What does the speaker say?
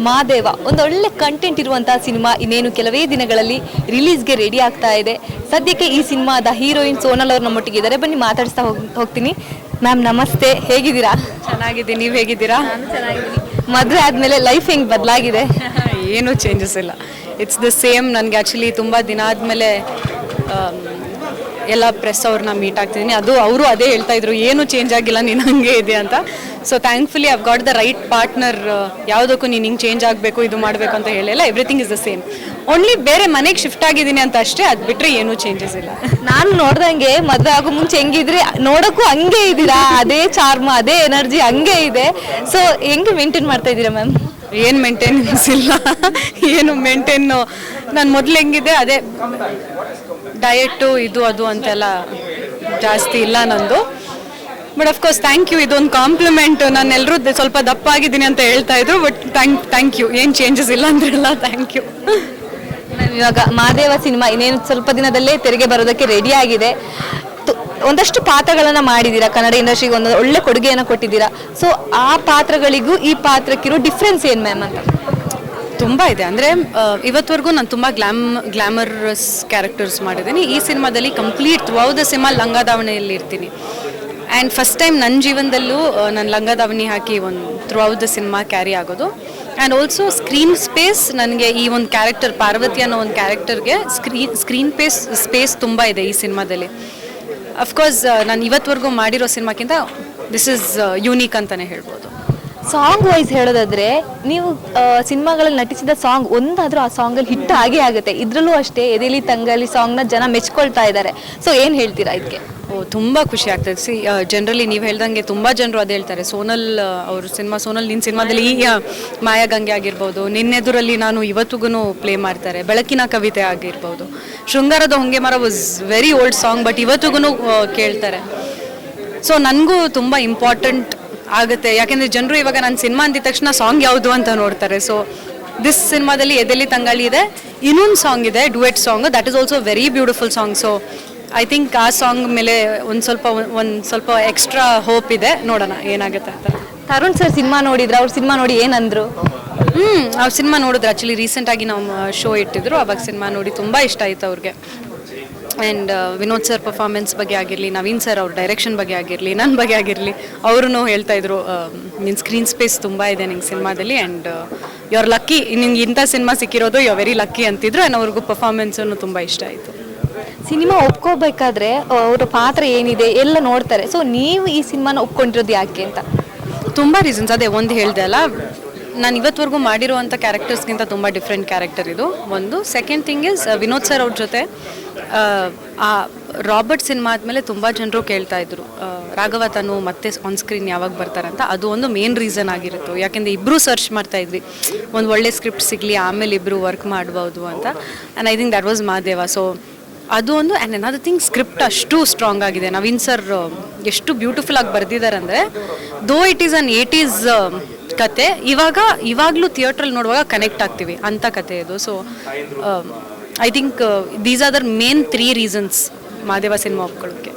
ಮಾದೇವ ಒಂದು ಒಳ್ಳೆ ಕಂಟೆಂಟ್ ಇರುವಂತಹ ಸಿನಿಮಾ ಇನ್ನೇನು ಕೆಲವೇ ದಿನಗಳಲ್ಲಿ ರಿಲೀಸ್ಗೆ ರೆಡಿ ಆಗ್ತಾ ಇದೆ. ಸದ್ಯಕ್ಕೆ ಈ ಸಿನಿಮಾದ ಹೀರೋಯಿನ್ ಸೋನಲ್ ಅವರು ನಮ್ಮೊಟ್ಟಿಗೆ ಇದ್ದಾರೆ. ಬನ್ನಿ ಮಾತಾಡಿಸ್ತಾ ಹೋಗ್ತೀನಿ. ಮ್ಯಾಮ್ ನಮಸ್ತೆ, ಹೇಗಿದ್ದೀರಾ? ಚೆನ್ನಾಗಿದೆ, ನೀವು ಹೇಗಿದ್ದೀರಾ? ಚೆನ್ನಾಗಿದ್ದೀನಿ. ಮದುವೆ ಆದಮೇಲೆ ಲೈಫ್ ಹೆಂಗೆ ಬದಲಾಗಿದೆ? ಏನೂ ಚೇಂಜಸ್ ಇಲ್ಲ, ಇಟ್ಸ್ ದ ಸೇಮ್. ನನಗೆ ಆ್ಯಕ್ಚುಲಿ ತುಂಬ ದಿನ ಆದಮೇಲೆ ಎಲ್ಲ ಪ್ರೆಸ್ ಅವ್ರನ್ನ ಮೀಟ್ ಆಗ್ತಿದ್ದೀನಿ. ಅದು ಅವರು ಅದೇ ಹೇಳ್ತಾ ಇದ್ರು, ಏನೂ ಚೇಂಜ್ ಆಗಿಲ್ಲ, ನೀನು ಹಂಗೆ ಇದೆ ಅಂತ. So thankfully I've got the right partner. ಯಾವುದಕ್ಕೂ ನೀನು ಹಿಂಗೆ ಚೇಂಜ್ ಆಗಬೇಕು, ಇದು ಮಾಡಬೇಕು ಅಂತ ಹೇಳಿಲ್ಲ. Everything is the same. Only ಬೇರೆ ಮನೆಗೆ ಶಿಫ್ಟ್ ಆಗಿದ್ದೀನಿ ಅಂತ ಅಷ್ಟೇ, ಅದು ಬಿಟ್ಟರೆ ಏನೂ ಚೇಂಜಸ್ ಇಲ್ಲ. ನಾನು ನೋಡ್ದಂಗೆ ಮದುವೆ ಆಗೋ ಮುಂಚೆ ಹೆಂಗಿದ್ರಿ ನೋಡೋಕ್ಕೂ ಹಂಗೆ ಇದ್ದೀರಾ. ಅದೇ ಚಾರ್ಮ್, ಅದೇ ಎನರ್ಜಿ ಹಂಗೆ ಇದೆ. ಸೊ ಹೆಂಗೆ ಮೇಂಟೈನ್ ಮಾಡ್ತಾ ಇದ್ದೀರಾ ಮ್ಯಾಮ್? ಏನು ಮೇಂಟೆನೆನ್ಸ್ ಇಲ್ಲ, ಏನು ಮೇಂಟೈನು. ನಾನು ಮೊದಲು ಹೆಂಗಿದೆ ಅದೇ ಡಯಟು ಇದು ಅದು ಅಂತೆಲ್ಲ ಜಾಸ್ತಿ ಇಲ್ಲ ನಂದು. ಬಟ್ ಅಫ್ಕೋರ್ಸ್ ಥ್ಯಾಂಕ್ ಯು, ಇದೊಂದು ಕಾಂಪ್ಲಿಮೆಂಟ್. ನಾನು ಎಲ್ಲರೂ ಸ್ವಲ್ಪ ದಪ್ಪ ಆಗಿದ್ದೀನಿ ಅಂತ ಹೇಳ್ತಾ ಇದ್ರು. ಬಟ್ ಥ್ಯಾಂಕ್ ಯು, ಏನು ಚೇಂಜಸ್ ಇಲ್ಲ ಅಂದ್ರಲ್ಲ, ಥ್ಯಾಂಕ್ ಯು. ಇವಾಗ ಮಾದೇವ ಸಿನಿಮಾ ಇನ್ನೇನು ಸ್ವಲ್ಪ ದಿನದಲ್ಲೇ ತೆರೆಗೆ ಬರೋದಕ್ಕೆ ರೆಡಿ ಆಗಿದೆ. ಒಂದಷ್ಟು ಪಾತ್ರಗಳನ್ನ ಮಾಡಿದ್ದೀರಾ, ಕನ್ನಡ ಇಂಡಸ್ಟ್ರಿಗೆ ಒಂದು ಒಳ್ಳೆ ಕೊಡುಗೆಯನ್ನು ಕೊಟ್ಟಿದ್ದೀರಾ. ಸೊ ಆ ಪಾತ್ರಗಳಿಗೂ ಈ ಪಾತ್ರಕ್ಕಿರೋ ಡಿಫ್ರೆನ್ಸ್ ಏನು ಮ್ಯಾಮ್ ಅಂತ? ತುಂಬ ಇದೆ. ಅಂದರೆ ಇವತ್ತವರೆಗೂ ನಾನು ತುಂಬ ಗ್ಲಾಮರಸ್ ಕ್ಯಾರೆಕ್ಟರ್ಸ್ ಮಾಡಿದ್ದೀನಿ. ಈ ಸಿನಿಮಾದಲ್ಲಿ ಕಂಪ್ಲೀಟ್ ಥ್ರೂಔಟ್ ದ ಸಿನಿಮಾ ಲಂಗಾದಾವಣಿಯಲ್ಲಿ ಇರ್ತೀನಿ. ಆ್ಯಂಡ್ ಫಸ್ಟ್ ಟೈಮ್ ನನ್ನ ಜೀವನದಲ್ಲೂ ನಾನು ಲಂಗಾದಾವಣಿ ಹಾಕಿ ಒಂದು ಥ್ರೂಔಟ್ ದ ಸಿನಿಮಾ ಕ್ಯಾರಿ ಆಗೋದು. ಆ್ಯಂಡ್ ಆಲ್ಸೋ ಸ್ಕ್ರೀನ್ ಸ್ಪೇಸ್ ನನಗೆ ಈ ಒಂದು ಕ್ಯಾರೆಕ್ಟರ್ ಪಾರ್ವತಿ ಅನ್ನೋ ಒಂದು ಕ್ಯಾರೆಕ್ಟರ್ಗೆ ಸ್ಕ್ರೀನ್ ಸ್ಪೇಸ್ ತುಂಬ ಇದೆ ಈ ಸಿನಿಮಾದಲ್ಲಿ. ಅಫ್ಕೋರ್ಸ್ ನಾನು ಇವತ್ತವರೆಗೂ ಮಾಡಿರೋ ಸಿನಿಮಾಕ್ಕಿಂತ ದಿಸ್ ಇಸ್ ಯೂನಿಕ್ ಅಂತಲೇ ಹೇಳ್ಬೋದು. ಸಾಂಗ್ ವೈಸ್ ಹೇಳೋದಾದ್ರೆ ನೀವು ಸಿನಿಮಾಗಳಲ್ಲಿ ನಟಿಸಿದ ಸಾಂಗ್ ಒಂದಾದರೂ ಆ ಸಾಂಗಲ್ಲಿ ಹಿಟ್ ಆಗೇ ಆಗುತ್ತೆ. ಇದರಲ್ಲೂ ಅಷ್ಟೇ ಎದೆಲಿ ತಂಗಲಿ ಸಾಂಗ್ನ ಜನ ಮೆಚ್ಕೊಳ್ತಾ ಇದ್ದಾರೆ. ಸೊ ಏನು ಹೇಳ್ತೀರಾ ಇದಕ್ಕೆ? ತುಂಬ ಖುಷಿ ಆಗ್ತದೆ. ಜನರಲಿ ನೀವು ಹೇಳ್ದಂಗೆ ತುಂಬ ಜನರು ಅದು ಹೇಳ್ತಾರೆ. ಸೋನಲ್ ಅವ್ರ ಸಿನಿಮಾ, ಸೋನಲ್ ನಿನ್ನ ಸಿನಿಮಾದಲ್ಲಿ ಈ ಮಾಯಾಗಂಗೆ ಆಗಿರ್ಬೋದು, ನಿನ್ನೆದುರಲ್ಲಿ ನಾನು ಇವತ್ತಿಗೂ ಪ್ಲೇ ಮಾಡ್ತಾರೆ. ಬೆಳಕಿನ ಕವಿತೆ ಆಗಿರ್ಬೋದು, ಶೃಂಗಾರದ ಹೊಂಗೆ ಮರ was very old song, but ಇವತ್ತಿಗೂ ಕೇಳ್ತಾರೆ. ಸೊ ನನಗೂ ತುಂಬ ಇಂಪಾರ್ಟೆಂಟ್ ಆಗುತ್ತೆ. ಯಾಕೆಂದರೆ ಜನರು ಇವಾಗ ನನ್ನ ಸಿನಿಮಾ ಅಂದಿದ ತಕ್ಷಣ ಸಾಂಗ್ ಯಾವುದು ಅಂತ ನೋಡ್ತಾರೆ. ಸೊ ದಿಸ್ ಸಿನಿಮಾದಲ್ಲಿ ಎದೆಲಿ ತಂಗಾಳಿ ಇದೆ, ಇನ್ನೊಂದು ಸಾಂಗ್ ಇದೆ duet song, that is also very beautiful song. So I think ಆ ಸಾಂಗ್ ಮೇಲೆ ಒಂದು ಸ್ವಲ್ಪ ಎಕ್ಸ್ಟ್ರಾ ಹೋಪ್ ಇದೆ. ನೋಡೋಣ ಏನಾಗುತ್ತೆ ಅಂತ. ತರುಣ್ ಸರ್ ಸಿನಿಮಾ ನೋಡಿದ್ರು, ಅವ್ರ ಸಿನಿಮಾ ನೋಡಿ ಏನಂದ್ರು? ಅವ್ರ ಸಿನಿಮಾ ನೋಡಿದ್ರು. ಆ್ಯಕ್ಚುಲಿ ರೀಸೆಂಟಾಗಿ ನಾವು ಶೋ ಇಟ್ಟಿದ್ರು, ಅವಾಗ ಸಿನಿಮಾ ನೋಡಿ ತುಂಬ ಇಷ್ಟ ಆಯಿತು ಅವ್ರಿಗೆ. ಆ್ಯಂಡ್ ವಿನೋದ್ ಸರ್ ಪರ್ಫಾರ್ಮೆನ್ಸ್ ಬಗ್ಗೆ ಆಗಿರಲಿ, ನವೀನ್ ಸರ್ ಅವ್ರ ಡೈರೆಕ್ಷನ್ ಬಗ್ಗೆ ಆಗಿರಲಿ, ನನ್ನ ಬಗ್ಗೆ ಆಗಿರಲಿ, ಅವರು ಹೇಳ್ತಾಯಿದ್ರು ನಿನ್ನ ಸ್ಕ್ರೀನ್ ಸ್ಪೇಸ್ ತುಂಬ ಇದೆ ನಿಂಗೆ ಸಿನಿಮಾದಲ್ಲಿ. ಆ್ಯಂಡ್ ಯು ಆರ್ ಲಕ್ಕಿ, ನಿಂಗೆ ಇಂಥ ಸಿನಿಮಾ ಸಿಕ್ಕಿರೋದು, ಯು ಆರ್ ವೆರಿ ಲಕ್ಕಿ ಅಂತಿದ್ರು. ಆ್ಯಂಡ್ ಅವ್ರಿಗೂ ಪರ್ಫಾರ್ಮೆನ್ಸನ್ನು ತುಂಬ ಇಷ್ಟ ಆಯಿತು. ಸಿನಿಮಾ ಒಪ್ಕೋಬೇಕಾದ್ರೆ ಅವರ ಪಾತ್ರ ಏನಿದೆ ಎಲ್ಲ ನೋಡ್ತಾರೆ. ಸೊ ನೀವು ಈ ಸಿನಿಮಾನ ಒಪ್ಕೊಂಡಿರೋದು ಯಾಕೆ ಅಂತ? ತುಂಬ ರೀಸನ್ಸ್. ಅದೇ ಒಂದು ಹೇಳಿದೆ ಅಲ್ಲ, ನಾನು ಇವತ್ತವರೆಗೂ ಮಾಡಿರುವಂಥ ಕ್ಯಾರೆಕ್ಟರ್ಸ್ಗಿಂತ ತುಂಬ ಡಿಫ್ರೆಂಟ್ ಕ್ಯಾರೆಕ್ಟರ್ ಇದು ಒಂದು. Second thing is Vinod sir ಅವ್ರ ಜೊತೆ ಆ ರಾಬರ್ಟ್ ಸಿನಿಮಾ ಆದಮೇಲೆ ತುಂಬ ಜನರು ಕೇಳ್ತಾ ಇದ್ರು ರಾಘವ ತನು ಮತ್ತೆ ಆನ್ ಸ್ಕ್ರೀನ್ ಯಾವಾಗ ಬರ್ತಾರೆ ಅಂತ. ಅದು ಒಂದು ಮೇನ್ ರೀಸನ್ ಆಗಿರುತ್ತೆ. ಯಾಕೆಂದರೆ ಇಬ್ಬರು ಸರ್ಚ್ ಮಾಡ್ತಾ ಇದ್ವಿ, ಒಂದು ಒಳ್ಳೆ ಸ್ಕ್ರಿಪ್ಟ್ ಸಿಗಲಿ, ಆಮೇಲೆ ಇಬ್ಬರು ವರ್ಕ್ ಮಾಡ್ಬೋದು ಅಂತ. And I think that was Madeva. So ಅದು ಒಂದು. ಆ್ಯಂಡ್ ಅನದರ್ ಥಿಂಗ್, ಸ್ಕ್ರಿಪ್ಟ್ ಅಷ್ಟು ಸ್ಟ್ರಾಂಗ್ ಆಗಿದೆ. ನವೀನ್ ಸರ್ ಎಷ್ಟು ಬ್ಯೂಟಿಫುಲ್ ಆಗಿ ಬರೆದಿದ್ದಾರೆ ಅಂದರೆ, though it is an 80s ಕತೆ, ಇವಾಗಲೂ ಥಿಯೇಟ್ರಲ್ಲಿ ನೋಡುವಾಗ ಕನೆಕ್ಟ್ ಆಗ್ತೀವಿ ಅಂಥ ಕತೆ ಇದು. So I think these are the main 3 reasons Madeva cinema ಒಪ್ಕೊಳ್ಳೋಕ್ಕೆ.